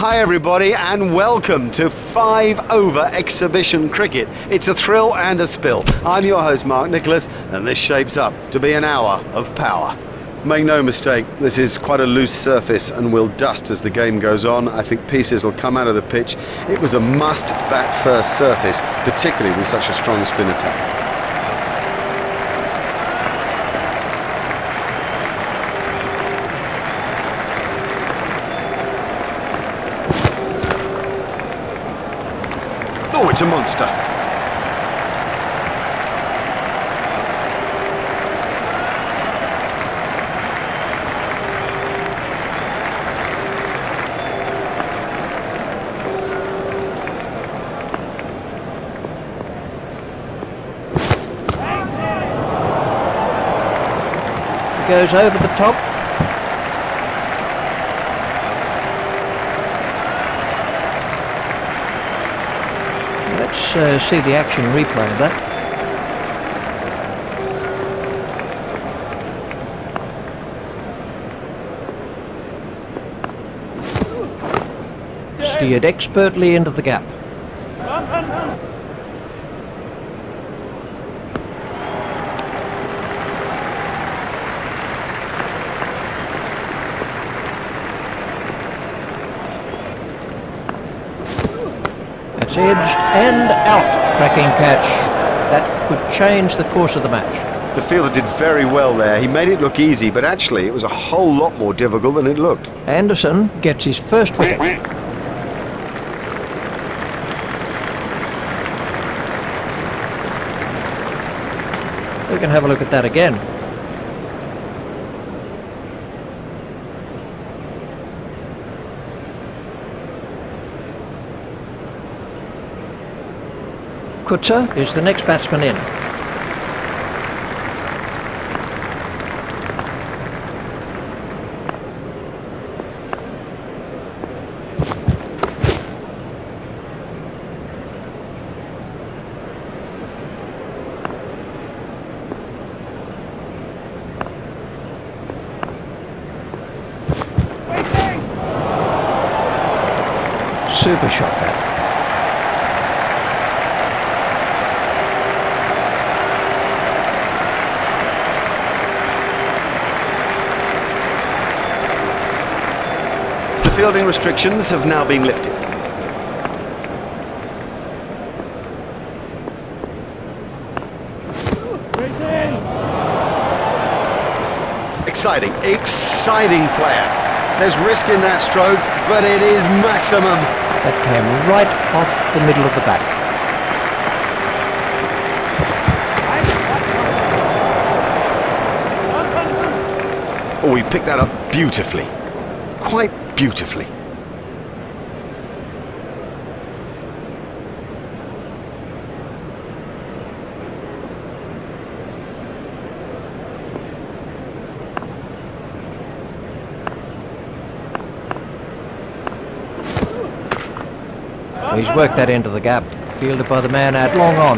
Hi everybody and welcome to 5 Over Exhibition Cricket. It's a thrill and a spill. I'm your host Mark Nicholas and this shapes up to be an hour of power. Make no mistake, this is quite a loose surface and will dust as the game goes on. I think pieces will come out of the pitch. It was a must bat first surface, particularly with such a strong spin attack. Oh, it's a monster. Goes over the top. Let's see the action replay of that. Steered expertly into the gap. It's edged and out. Cracking catch. That could change the course of the match. The fielder did very well there. He made it look easy, but actually it was a whole lot more difficult than it looked. Anderson gets his first wicket. We can have a look at that again. Kutzer is the next batsman in. Super shot that. The fielding restrictions have now been lifted. Exciting player. There's risk in that stroke, but it is maximum. That came right off the middle of the bat. Oh, he picked that up beautifully. Quite beautifully. He's worked that into the gap. Fielded by the man out long on.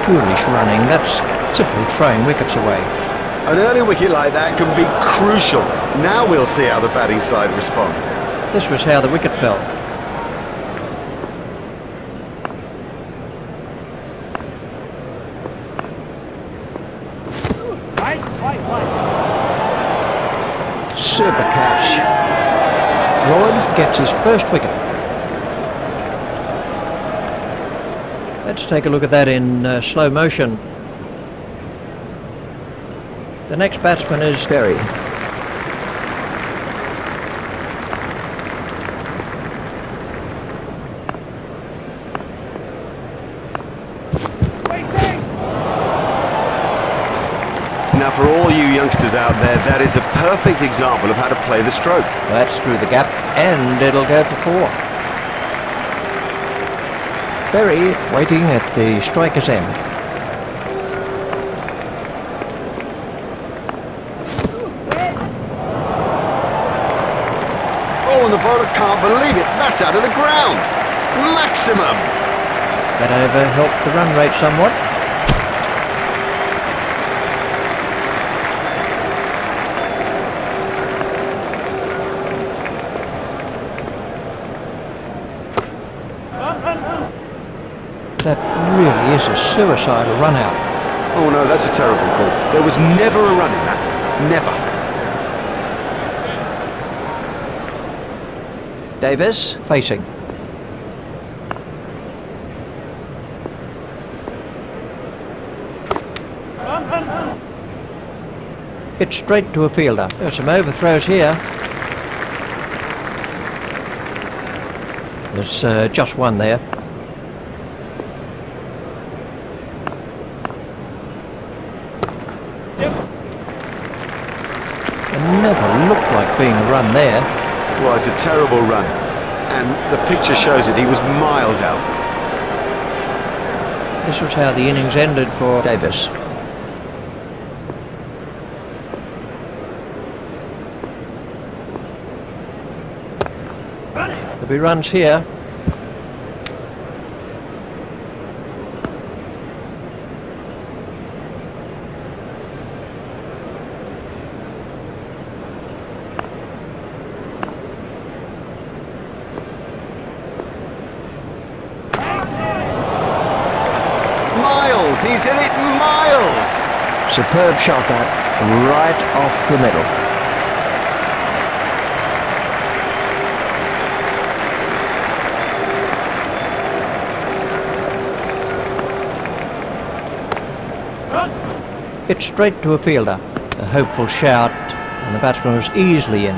Foolish running. That's simply throwing wickets away. An early wicket like that can be crucial. Now we'll see how the batting side respond. This was how the wicket fell. Super catch. Broad gets his first wicket. Let's take a look at that in slow motion. The next batsman is Berry. Now for all you youngsters out there, that is a perfect example of how to play the stroke. That's through the gap and it'll go for 4. Berry waiting at the striker's end. Oh, and the bowler can't believe it. That's out of the ground. Maximum. That over helped the run rate somewhat. That really is a suicidal run out. Oh no, that's a terrible call. There was never a run in that. Never. Davis facing. Hit straight to a fielder. There's some overthrows here. There's just one there. It never looked like being a run there. Well, it's a terrible run. And the picture shows it. He was miles out. This was how the innings ended for Davis. There'll be runs here. Miles! He's hit it miles! Superb shot that, right off the middle. Hit straight to a fielder. A hopeful shout, and the batsman was easily in.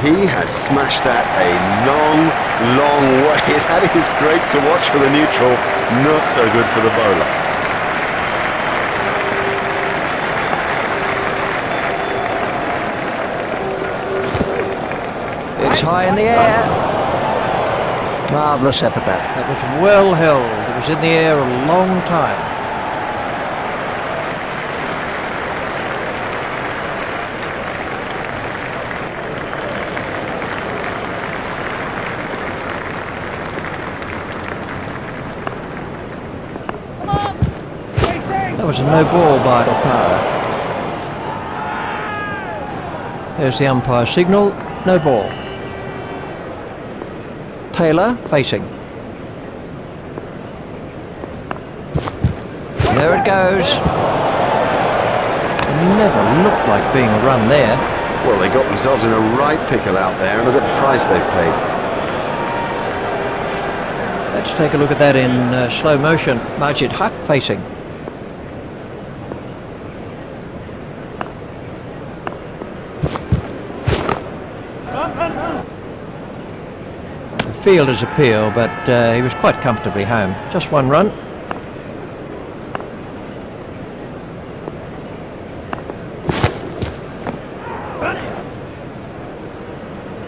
He has smashed that a long, long way. That is great to watch for the neutral, not so good for the bowler. It's high in the air. Marvellous effort that. That was well held. It was in the air a long time. That was a no ball by O'Para. There's the umpire signal, no ball. Taylor facing. There it goes. It never looked like being a run there. Well, they got themselves in a right pickle out there, and look at the price they've paid. Let's take a look at that in slow motion. Majid Haq facing. Fielder's appeal, but he was quite comfortably home. Just one run.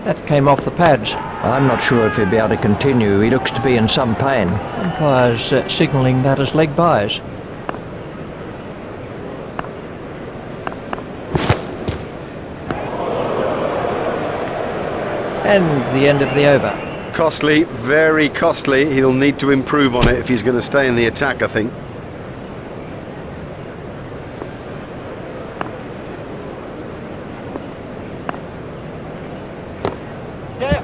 That came off the pads. I'm not sure if he'll be able to continue. He looks to be in some pain. Umpires signalling that as leg byes. And the end of the over. Costly, very costly. He'll need to improve on it if he's going to stay in the attack, I think.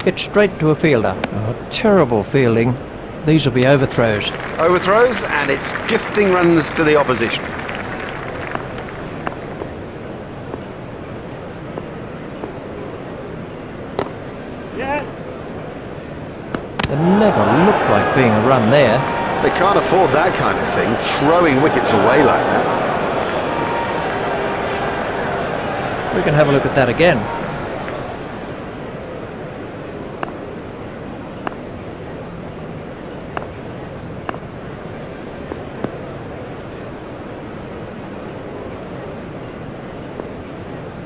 Hit straight to a fielder. Oh, terrible fielding. These will be overthrows. Overthrows, and it's gifting runs to the opposition. It never looked like being a run there. They can't afford that kind of thing, throwing wickets away like that. We can have a look at that again.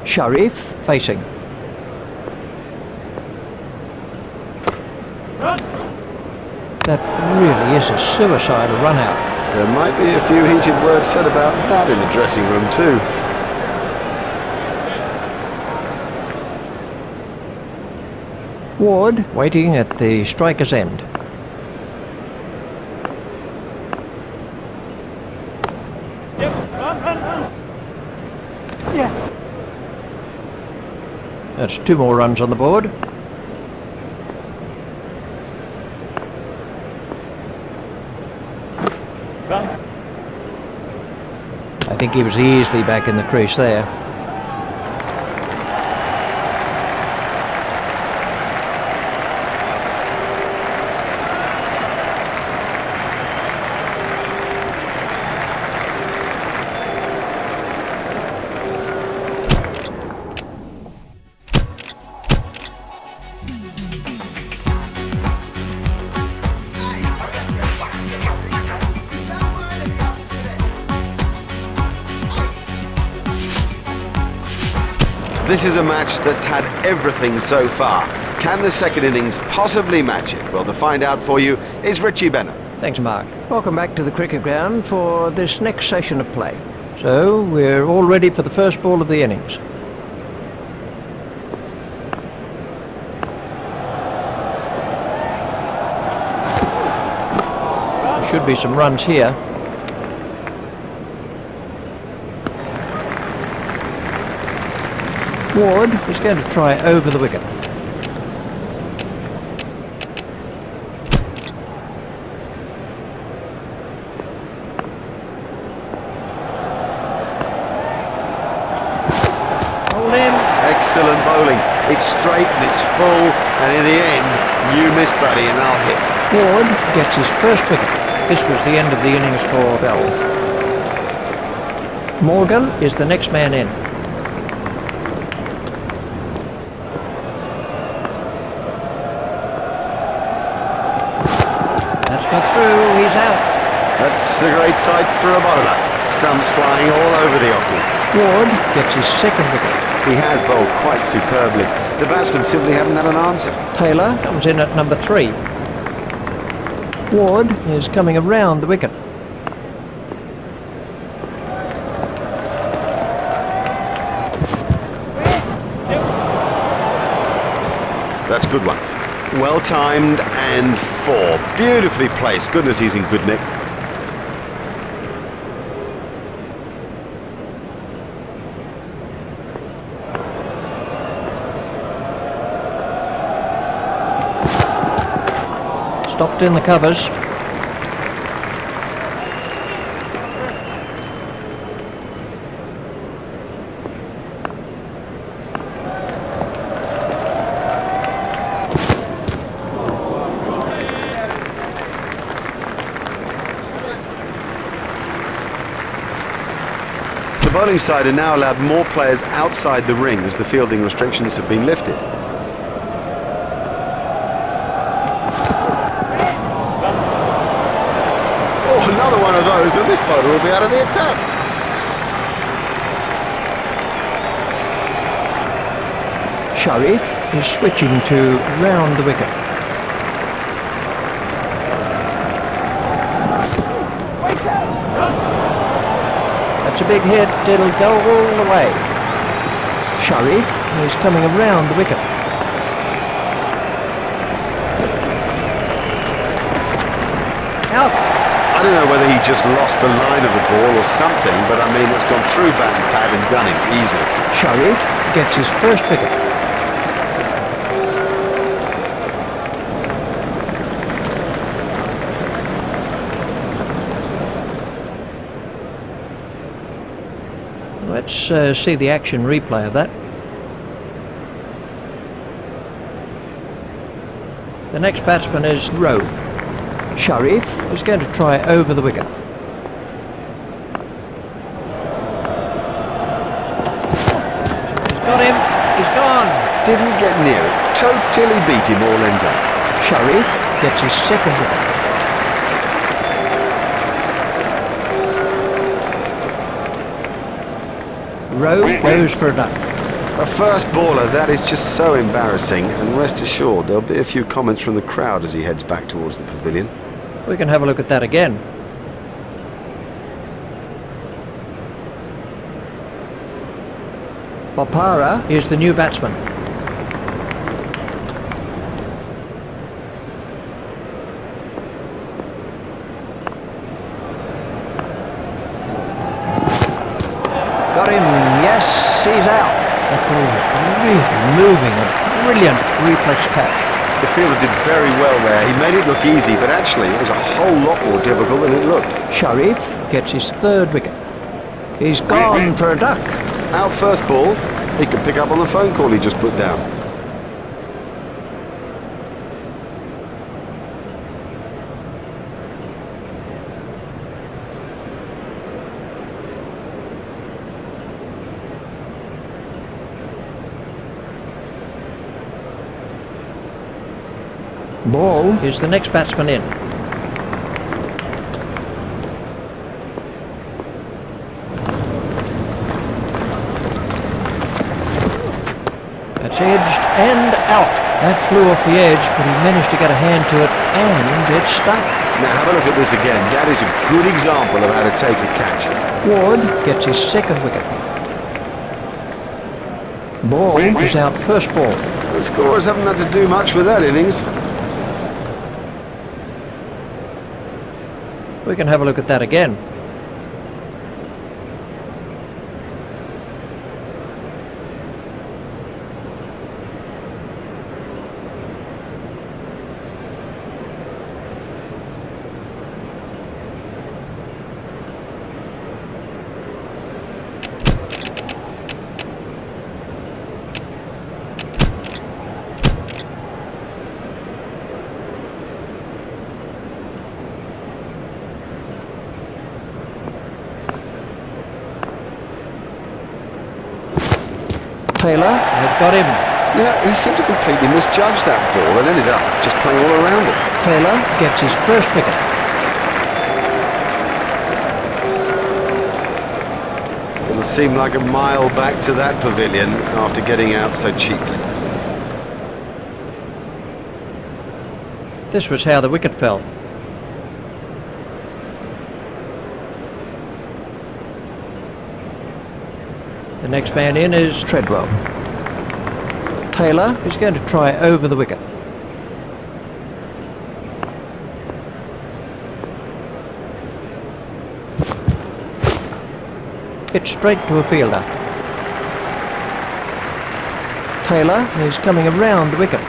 Sharif facing. That really is a suicidal run out. There might be a few heated words said about that in the dressing room too. Ward waiting at the striker's end. That's 2 more runs on the board. I think he was easily back in the crease there. This is a match that's had everything so far. Can the second innings possibly match it? Well, to find out for you is Richie Bennett. Thanks, Mark. Welcome back to the cricket ground for this next session of play. So, we're all ready for the first ball of the innings. There should be some runs here. Ward is going to try over the wicket. Hold in. Excellent bowling. It's straight and it's full, and in the end, you missed, buddy, and I'll hit. Ward gets his first wicket. This was the end of the innings for Bell. Morgan is the next man in. Got through, he's out. That's a great sight for a bowler. Stumps flying all over the off. Ward gets his second wicket. He has bowled quite superbly. The batsmen simply haven't had an answer. Taylor comes in at number 3. Ward is coming around the wicket. That's a good one. Well timed and 4. Beautifully placed. Goodness, he's in good nick. Stopped in the covers. The bowling side are now allowed more players outside the ring as the fielding restrictions have been lifted. Oh, another one of those, and this bowler will be out of the attack. Sharif is switching to round the wicket. That's a big hit, it'll go all the way. Sharif is coming around the wicket. Out. I don't know whether he just lost the line of the ball or something, but I mean, it's gone through bat and pad and done him easily. Sharif gets his first wicket. Let's see the action replay of that. The next batsman is Rowe. Sharif is going to try over the wicket. He's got him. He's gone. Didn't get near it. Totally beat him all ends up. Sharif gets his second wicket. Rowe goes for a duck. A first baller, that is just so embarrassing, and rest assured there'll be a few comments from the crowd as he heads back towards the pavilion. We can have a look at that again. Bopara is the new batsman. Got him, yes. Yes, he's out. That ball was really moving, a brilliant reflex catch. The fielder did very well there. He made it look easy, but actually it was a whole lot more difficult than it looked. Sharif gets his third wicket. He's gone for a duck. Out first ball, he could pick up on the phone call he just put down. Ball is the next batsman in. That's edged and out. That flew off the edge, but he managed to get a hand to it and it stuck. Now have a look at this again. That is a good example of how to take a catch. Ward gets his second wicket. Ball is out first ball. The scorers haven't had to do much with that innings. We can have a look at that again. Taylor has got him. You know, he seemed to completely misjudge that ball and ended up just playing all around it. Taylor gets his first wicket. It'll seem like a mile back to that pavilion after getting out so cheaply. This was how the wicket fell. The next man in is Treadwell. Taylor is going to try over the wicket. Hit straight to a fielder. Taylor is coming around the wicket.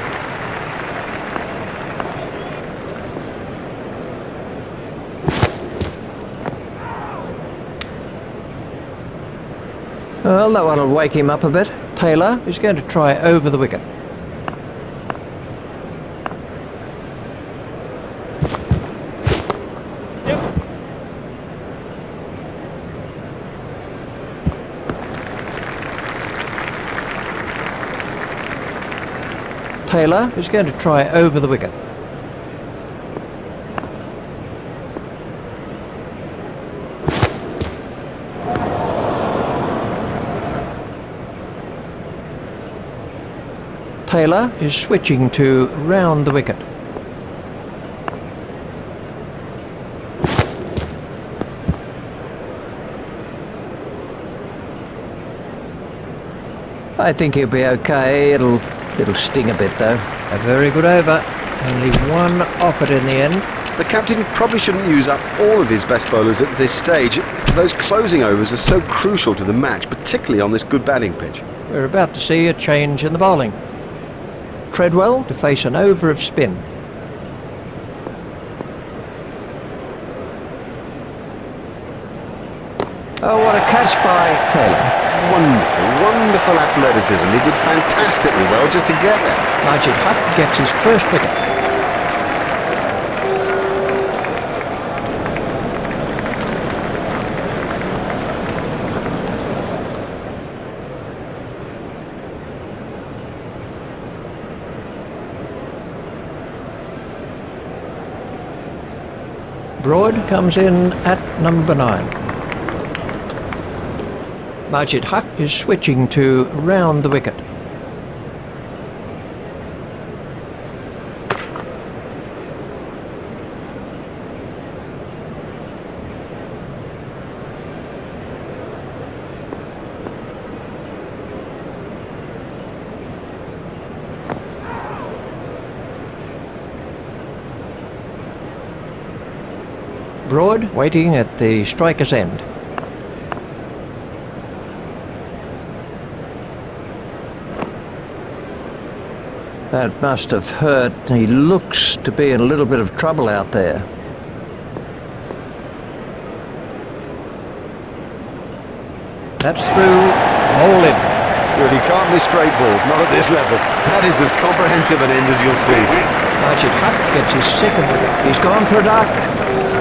Well, that one will wake him up a bit. Taylor is going to try over the wicket. Taylor is going to try over the wicket. Taylor is switching to round the wicket. I think he'll be okay. It'll sting a bit though. A very good over. Only one off it in the end. The captain probably shouldn't use up all of his best bowlers at this stage. Those closing overs are so crucial to the match, particularly on this good batting pitch. We're about to see a change in the bowling. Treadwell to face an over of spin. Oh, what a catch by Taylor. Wonderful athleticism. He did fantastically well just to get there. Majid Haq gets his first wicket. Broad comes in at number 9. Majid Haq is switching to round the wicket. Broad waiting at the striker's end. That must have hurt. He looks to be in a little bit of trouble out there. That's through. All in. Well, he can't miss straight balls, not at this level. That is as comprehensive an end as you'll see. Majid Haq gets his second wicket. He's gone for a duck.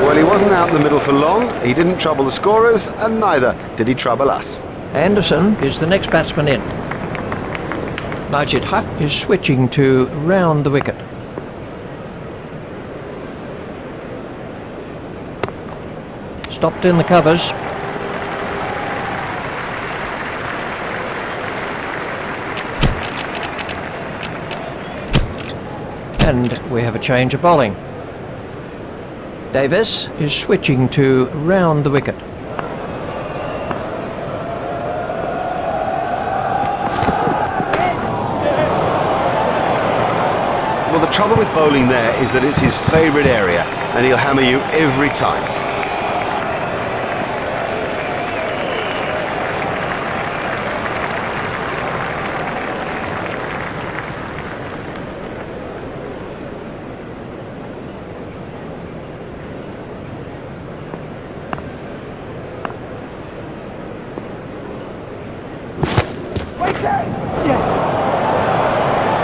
Well, he wasn't out in the middle for long. He didn't trouble the scorers, and neither did he trouble us. Anderson is the next batsman in. Majid Haq is switching to round the wicket. Stopped in the covers. And we have a change of bowling. Davis is switching to round the wicket. Well, the trouble with bowling there is that it's his favourite area, and he'll hammer you every time.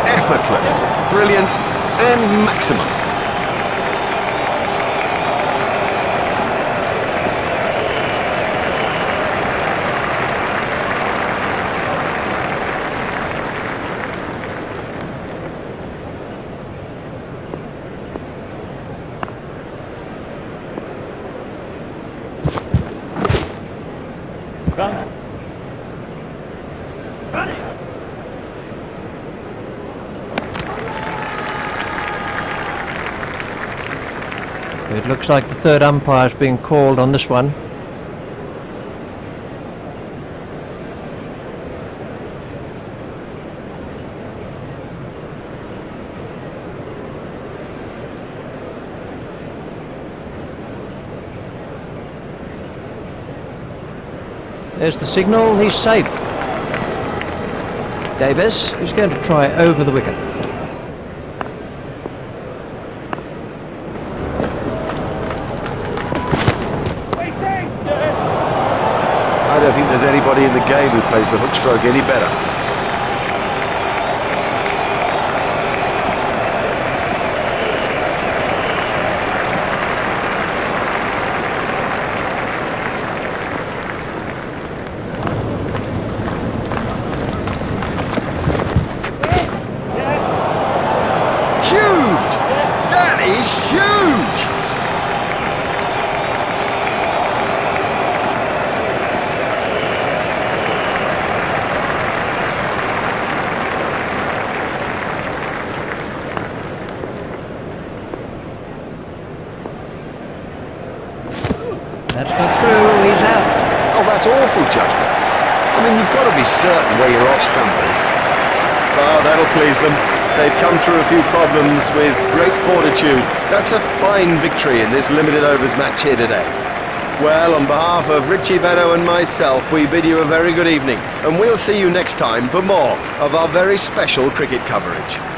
Effortless, brilliant, and maximum. It looks like the third umpire's being called on this one. There's the signal, he's safe. Davis is going to try over the wicket. I don't think there's anybody in the game who plays the hook stroke any better. Huge! That is huge! That's not through, he's out. Oh, that's awful judgment. I mean, you've got to be certain where your off stump is. Oh, that'll please them. They've come through a few problems with great fortitude. That's a fine victory in this limited overs match here today. Well, on behalf of Richie Benaud and myself, we bid you a very good evening, and we'll see you next time for more of our very special cricket coverage.